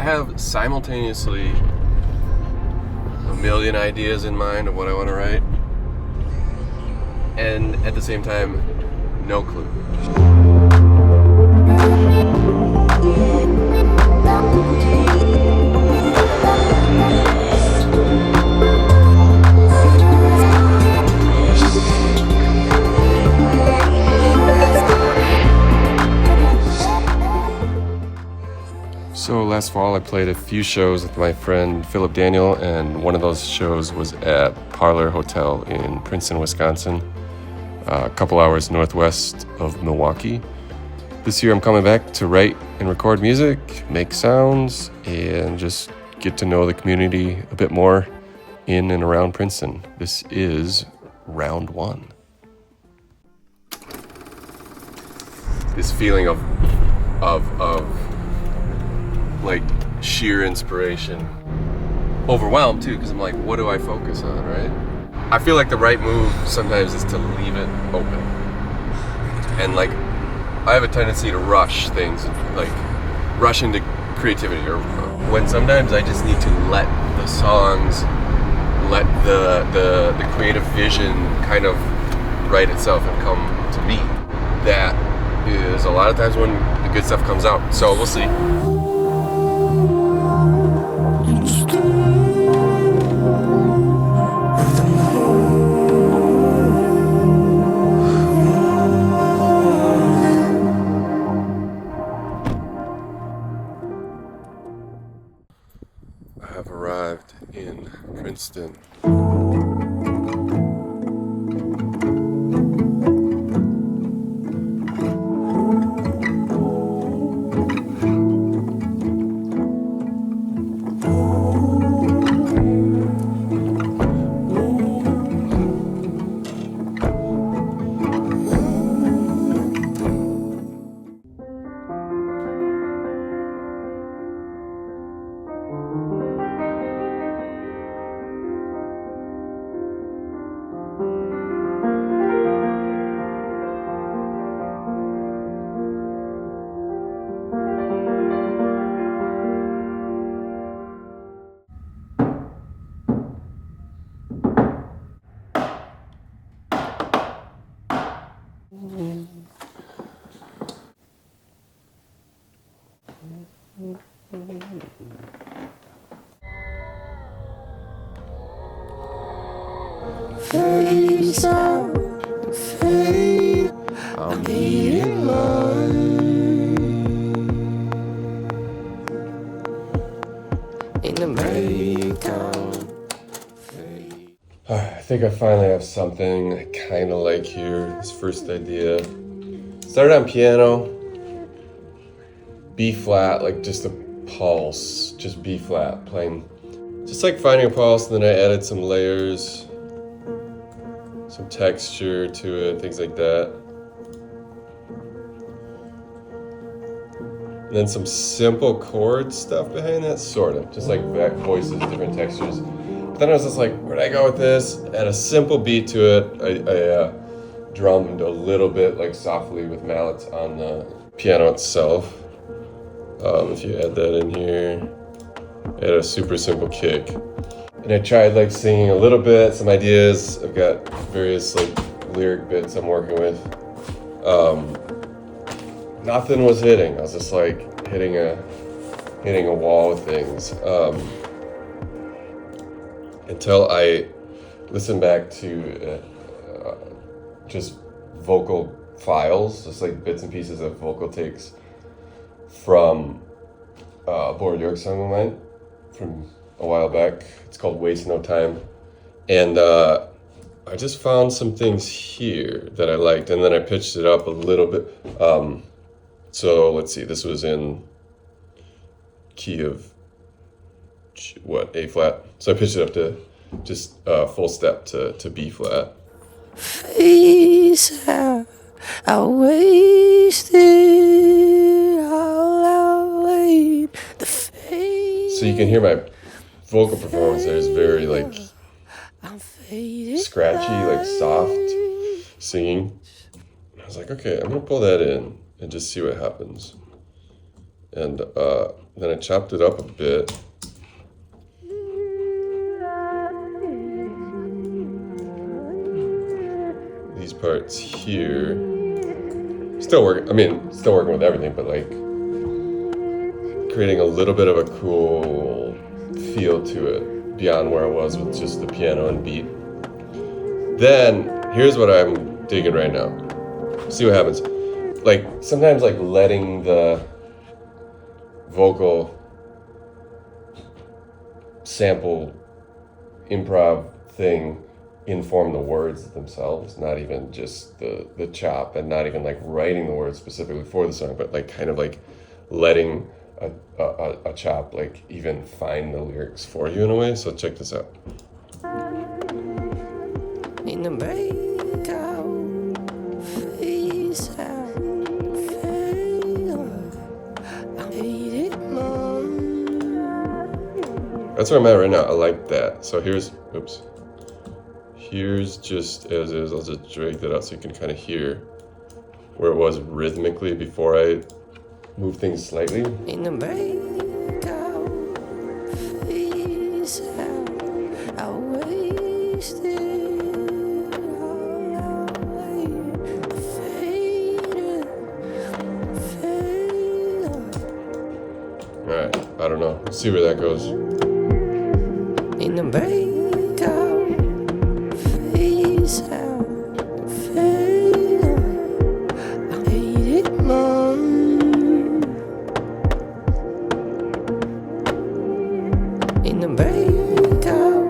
have simultaneously a million ideas in mind of what I want to write, and at the same time, no clue. So last fall I played a few shows with my friend Philip Daniel, and one of those shows was at Parlor Hotel in Princeton, Wisconsin, a couple hours northwest of Milwaukee. This year I'm coming back to write and record music, make sounds, and just get to know the community a bit more in and around Princeton. This is round one. This feeling of like sheer inspiration. Overwhelmed too, because I'm like, what do I focus on, right? I feel like the right move sometimes is to leave it open. And like, I have a tendency to rush things, like rush into creativity, or when sometimes I just need to let the songs, let the creative vision kind of write itself and come to me. That is a lot of times when the good stuff comes out. So we'll see. I have arrived in Princeton. Face out, fade, I'm being in the breakdown. I think I finally have something I kind of like here. This first idea started on piano, B flat, like just a pulse, just B flat, playing, just like finding a pulse. And then I added some layers, some texture to it, things like that. And then some simple chord stuff behind that, sort of, just like voices, different textures. But then I was just like, where'd I go with this? Add a simple beat to it. I drummed a little bit, like softly with mallets on the piano itself. If you add that in here, add a super simple kick. And I tried like singing a little bit, some ideas. I've got various like lyric bits I'm working with. Nothing was hitting. I was just like hitting a wall with things. Until I listened back to just vocal files, just like bits and pieces of vocal takes from a Board York song of mine from a while back. It's called Waste No Time. And I just found some things here that I liked, and then I pitched it up a little bit. So let's see, this was in key of A flat. So I pitched it up to just full step to B flat. Face out, I wasted all I wait. The face. So you can hear my vocal performance there is very like scratchy, like soft singing. I was like, okay, I'm gonna pull that in and just see what happens. And Then I chopped it up a bit. These parts here. Still working with everything, but like creating a little bit of a cool feel to it beyond where I was with just the piano and beat. Then here's what I'm digging right now. See what happens. Like sometimes like letting the vocal sample improv thing inform the words themselves, not even just the chop, and not even like writing the words specifically for the song, but like kind of like letting a chop like even find the lyrics for you in a way. So check this out. In the breakout, face out, fail, I hate it more. That's where I'm at right now. I like that. So here's just as is. I'll just drag that out so you can kind of hear where it was rhythmically before I move things slightly. In the breakout, face out, I wasted Alright, I don't know. Let's see where that goes. In the breakout, face out, fail, I hate it more. In the breakout,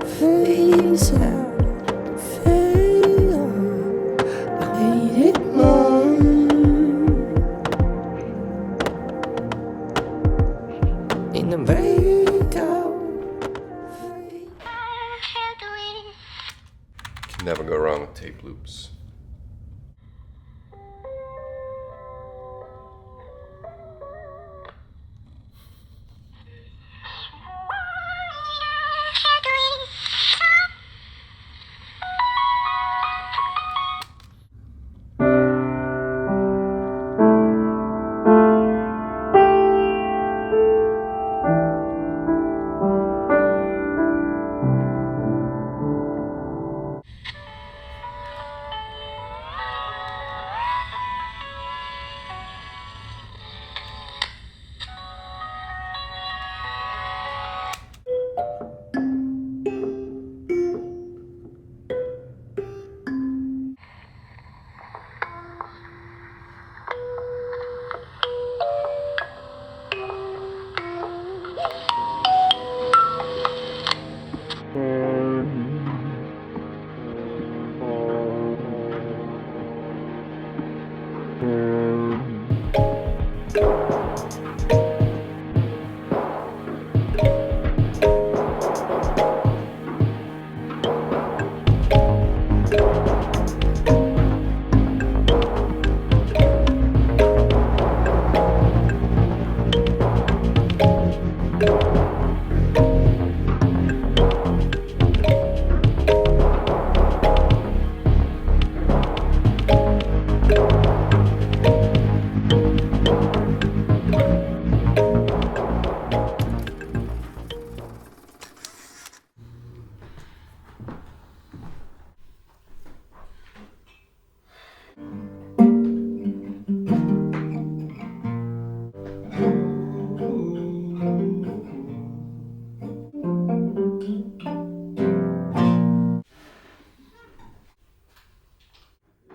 face out, fail, I hate it more. In the breakout, can never go wrong with tape loops.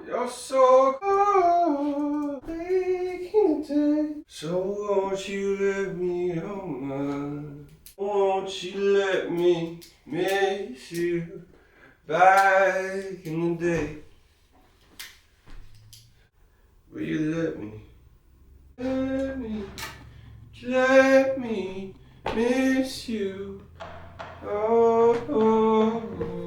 You're so good, making day. So won't you let me on mine? Won't you let me miss you back in the day? Will you let me? Let me miss you. Oh, oh, oh.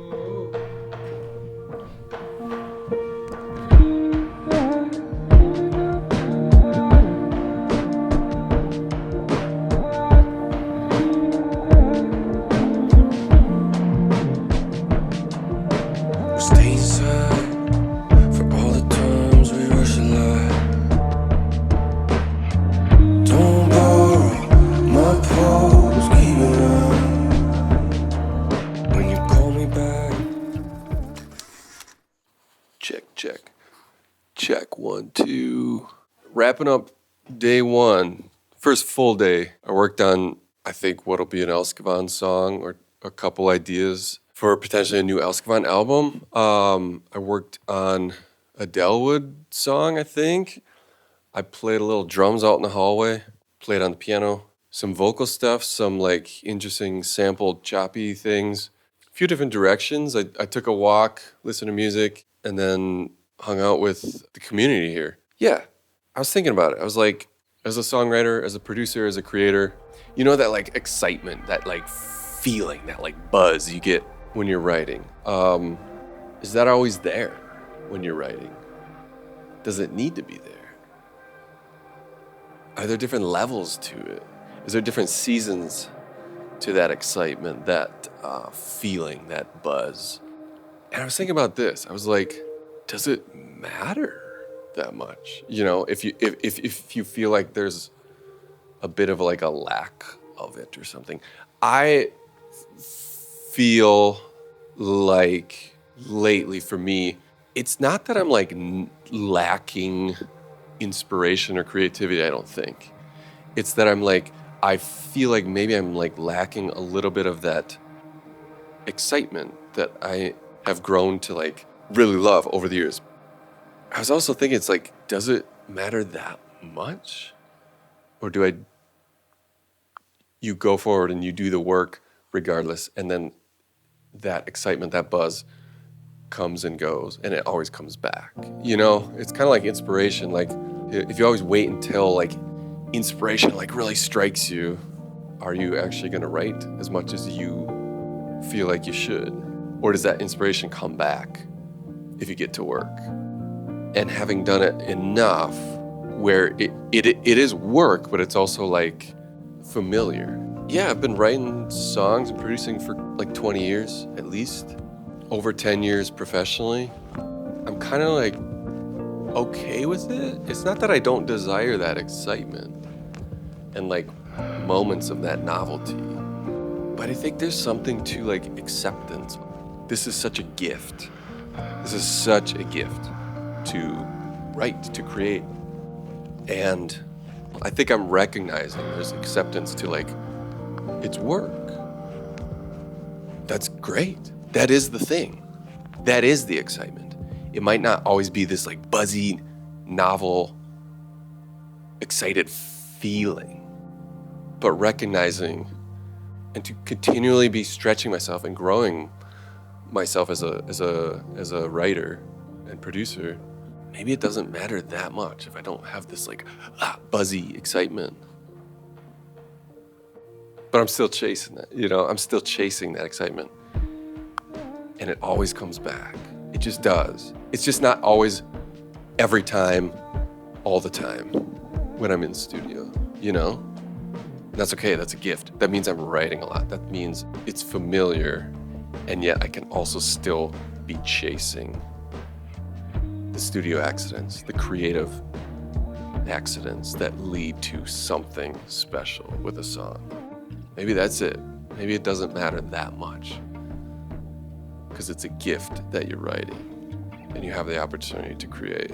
Stay inside for all the times we rush a lot. Don't borrow wrapping up day one, first full day. I worked on, I think, what'll be an Elskavon song or a couple ideas for potentially a new Elskavon album. I worked on a Dellwood song, I think. I played a little drums out in the hallway, played on the piano, some vocal stuff, some like interesting sampled choppy things, a few different directions. I took a walk, listened to music, and then hung out with the community here. Yeah, I was thinking about it. I was like, as a songwriter, as a producer, as a creator, you know that like excitement, that like feeling, that like buzz you get when you're writing. Is that always there when you're writing? Does it need to be there? Are there different levels to it? Is there different seasons to that excitement, that feeling, that buzz? And I was thinking about this. I was like, does it matter that much? You know, if you feel like there's a bit of like a lack of it or something. I feel like lately for me, it's not that I'm like lacking inspiration or creativity, I don't think. It's that I'm like, I feel like maybe I'm like lacking a little bit of that excitement that I have grown to like really love over the years. I was also thinking, it's like, does it matter that much? Or you go forward and you do the work regardless, and then that excitement, that buzz comes and goes, and it always comes back. You know, it's kind of like inspiration. Like if you always wait until like inspiration like really strikes you, are you actually going to write as much as you feel like you should? Or does that inspiration come back if you get to work? And having done it enough where it is work, but it's also like familiar. Yeah, I've been writing songs and producing for like 20 years at least. Over 10 years professionally. I'm kind of like okay with it. It's not that I don't desire that excitement and like moments of that novelty, but I think there's something to like acceptance. This is such a gift. This is such a gift to write, to create. And I think I'm recognizing there's acceptance to like, it's work. That's great. That is the thing. That is the excitement. It might not always be this like buzzy, novel, excited feeling, but recognizing and to continually be stretching myself and growing myself as a writer and producer. Maybe it doesn't matter that much if I don't have this like buzzy excitement. But I'm still chasing that, you know, I'm still chasing that excitement. And it always comes back. It just does. It's just not always every time, all the time when I'm in the studio, you know? And that's okay, that's a gift. That means I'm writing a lot. That means it's familiar, and yet I can also still be chasing the studio accidents, the creative accidents that lead to something special with a song. Maybe that's it. Maybe it doesn't matter that much because it's a gift that you're writing and you have the opportunity to create,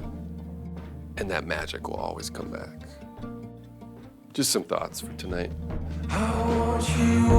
and that magic will always come back. Just some thoughts for tonight. I want you